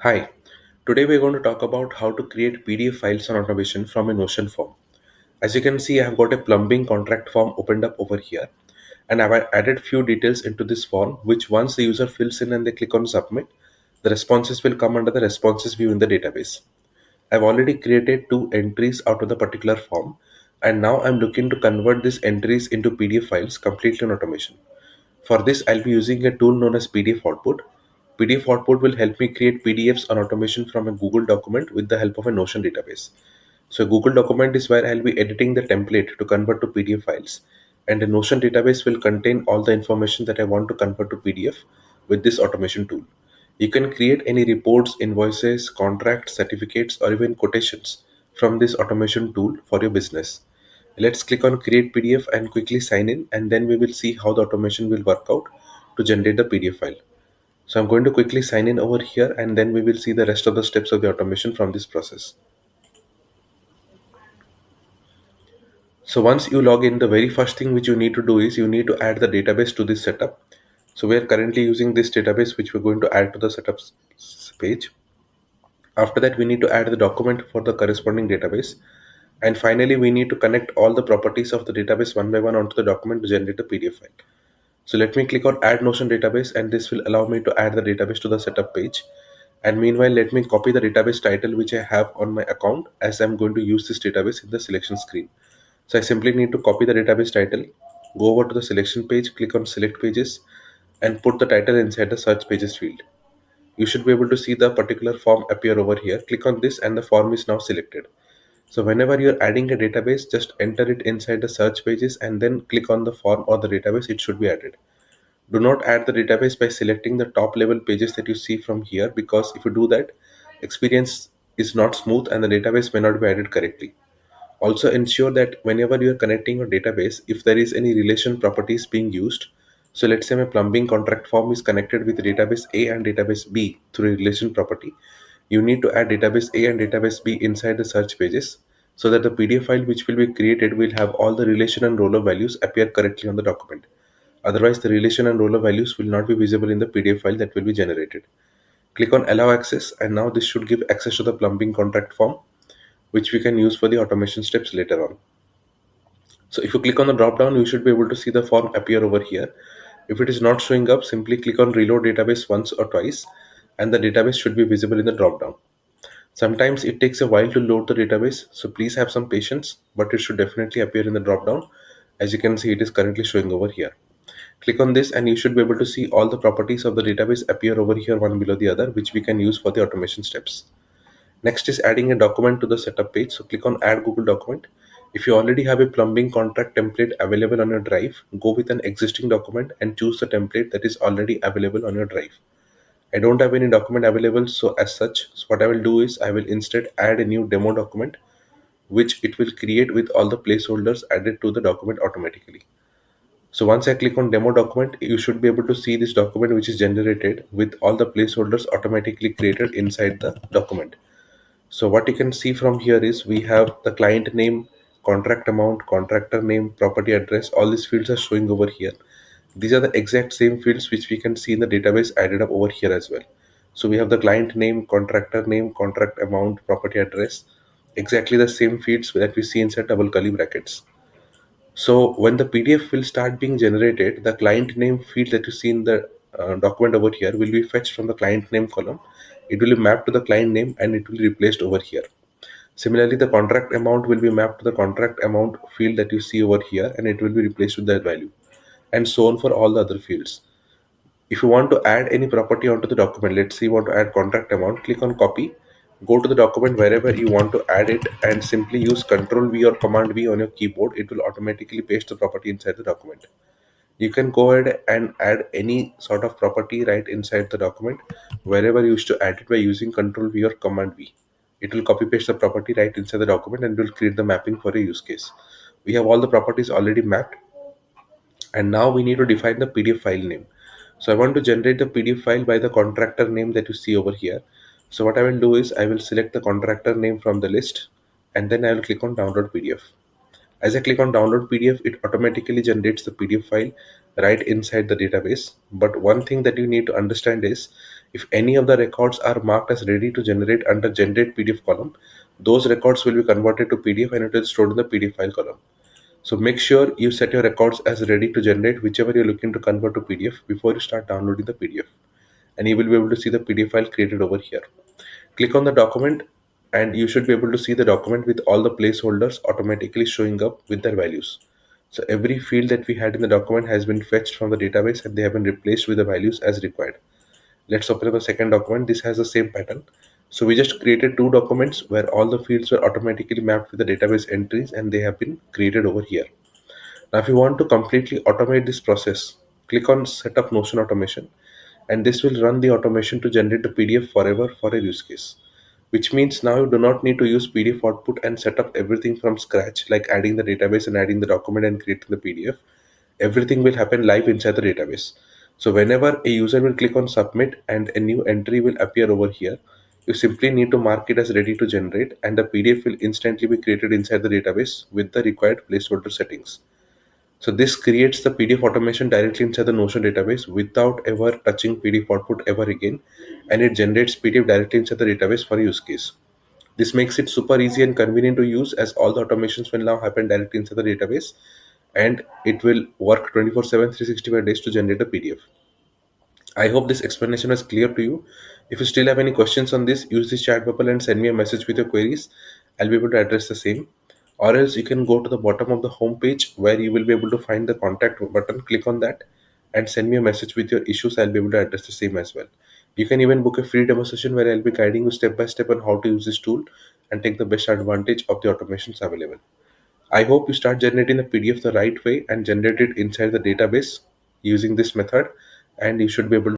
Hi, today we're going to talk about how to create PDF files on automation from a Notion form. As you can see, I have got a plumbing contract form opened up over here, and I've added few details into this form, which once the user fills in and they click on submit, the responses will come under the responses view in the database. I've already created two entries out of the particular form, and now I'm looking to convert these entries into PDF files completely on automation. For this, I'll be using a tool known as PDF Output. PDF Output will help me create PDFs on automation from a Google document with the help of a Notion database. So a Google document is where I'll be editing the template to convert to PDF files, and a Notion database will contain all the information that I want to convert to PDF with this automation tool. You can create any reports, invoices, contracts, certificates, or even quotations from this automation tool for your business. Let's click on create PDF and quickly sign in, and then we will see how the automation will work out to generate the PDF file. So I'm going to quickly sign in over here, and then we will see the rest of the steps of the automation from this process. So once you log in, the very first thing which you need to do is you need to add the database to this setup. So we are currently using this database which we're going to add to the setup page. After that, we need to add the document for the corresponding database. And finally, we need to connect all the properties of the database one by one onto the document to generate the PDF file. So let me click on add Notion database, and this will allow me to add the database to the setup page. And meanwhile, let me copy the database title which I have on my account, as I'm going to use this database in the selection screen. So I simply need to copy the database title, go over to the selection page, click on select pages, and put the title inside the search pages field. You should be able to see the particular form appear over here. Click on this and the form is now selected. So whenever you're adding a database, just enter it inside the search pages and then click on the form or the database. It should be added. Do not add the database by selecting the top level pages that you see from here, because if you do that, experience is not smooth and the database may not be added correctly. Also ensure that whenever you are connecting your database, if there is any relation properties being used, so let's say my plumbing contract form is connected with database A and database B through a relation property, you need to add database A and database B inside the search pages so that the PDF file which will be created will have all the relation and roller values appear correctly on the document. Otherwise, the relation and roller values will not be visible in the PDF file that will be generated. Click on allow access, and now this should give access to the plumbing contract form, which we can use for the automation steps later on. So if you click on the drop down, you should be able to see the form appear over here. If it is not showing up, simply click on reload database once or twice, and the database should be visible in the drop down. Sometimes it takes a while to load the database, so please have some patience, but it should definitely appear in the drop down. As you can see, it is currently showing over here. Click on this and you should be able to see all the properties of the database appear over here one below the other, which we can use for the automation steps. Next is adding a document to the setup page. So click on add Google document. If you already have a plumbing contract template available on your drive, go with an existing document and choose the template that is already available on your drive. I don't have any document available, so as such, so what I will do is I will instead add a new demo document, which it will create with all the placeholders added to the document automatically. So once I click on demo document, you should be able to see this document which is generated with all the placeholders automatically created inside the document. So what you can see from here is we have the client name, contract amount, contractor name, property address. All these fields are showing over here. These are the exact same fields which we can see in the database added up over here as well. So we have the client name, contractor name, contract amount, property address, exactly the same fields that we see inside double curly brackets. So when the PDF will start being generated, the client name field that you see in the document over here will be fetched from the client name column. It will be mapped to the client name and it will be replaced over here. Similarly, the contract amount will be mapped to the contract amount field that you see over here, and it will be replaced with that value, and so on for all the other fields. If you want to add any property onto the document, let's say you want to add contract amount, click on copy, go to the document wherever you want to add it, and simply use Ctrl V or Command V on your keyboard. It will automatically paste the property inside the document. You can go ahead and add any sort of property right inside the document wherever you wish to add it by using Ctrl V or Command V. It will copy paste the property right inside the document and will create the mapping for a use case. We have all the properties already mapped, and now we need to define the PDF file name. So I want to generate the PDF file by the contractor name that you see over here. So what I will do is I will select the contractor name from the list, and then I will click on download PDF. As I click on download PDF, it automatically generates the PDF file right inside the database. But one thing that you need to understand is If any of the records are marked as ready to generate under generate PDF column, those records will be converted to PDF and it will stored in the PDF file column. So make sure you set your records as ready to generate whichever you're looking to convert to PDF before you start downloading the PDF. And you will be able to see the PDF file created over here. Click on the document and you should be able to see the document with all the placeholders automatically showing up with their values. So every field that we had in the document has been fetched from the database and they have been replaced with the values as required. Let's open up the second document. This has the same pattern. So we just created two documents where all the fields were automatically mapped with the database entries and they have been created over here. Now, if you want to completely automate this process, click on Set up Notion Automation, and this will run the automation to generate the PDF forever for a use case. Which means now you do not need to use PDF output and set up everything from scratch, like adding the database and adding the document and creating the PDF. Everything will happen live inside the database. So whenever a user will click on submit and a new entry will appear over here, you simply need to mark it as ready to generate and the PDF will instantly be created inside the database with the required placeholder settings. So this creates the PDF automation directly inside the Notion database without ever touching PDF output ever again, and it generates PDF directly inside the database for use case. This makes it super easy and convenient to use as all the automations will now happen directly inside the database and it will work 24/7 365 days to generate a PDF. I hope this explanation was clear to you. If you still have any questions on this, use this chat bubble and send me a message with your queries. I'll be able to address the same. Or else you can go to the bottom of the home page where you will be able to find the contact button. Click on that and send me a message with your issues. I'll be able to address the same as well. You can even book a free demo session where I'll be guiding you step by step on how to use this tool and take the best advantage of the automations available. I hope you start generating the PDF the right way and generate it inside the database using this method, and you should be able